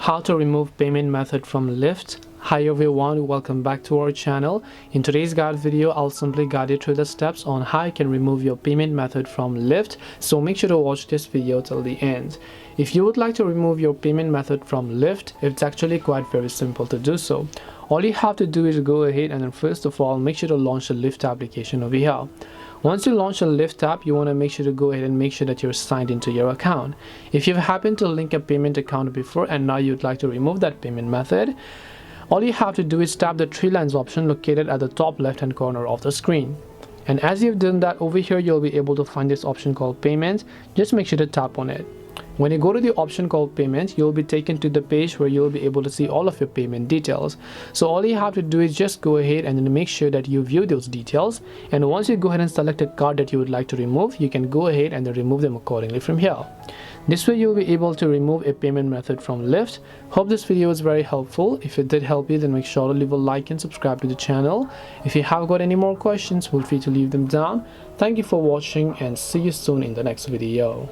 How to remove payment method from Lyft. Hi everyone, welcome back to our channel. In today's guide video, I'll simply guide you through the steps on how you can remove your payment method from Lyft. So make sure to watch this video till the end. If you would like to remove your payment method from Lyft, it's actually quite very simple to do so. All you have to do is go ahead and then first of all, make sure to launch the Lyft application over here. Once you launch a Lyft app, you want to make sure to go ahead and make sure that you're signed into your account. If you've happened to link a payment account before and now you'd like to remove that payment method, all you have to do is tap the three lines option located at the top left hand corner of the screen. And as you've done that, over here you'll be able to find this option called Payments. Just make sure to tap on it. When you go to the option called Payment, you'll be taken to the page where you'll be able to see all of your payment details. So all you have to do is just go ahead and then make sure that you view those details. And once you go ahead and select a card that you would like to remove, you can go ahead and then remove them accordingly from here. This way you'll be able to remove a payment method from Lyft. Hope this video was very helpful. If it did help you, then make sure to leave a like and subscribe to the channel. If you have got any more questions, feel free to leave them down. Thank you for watching and see you soon in the next video.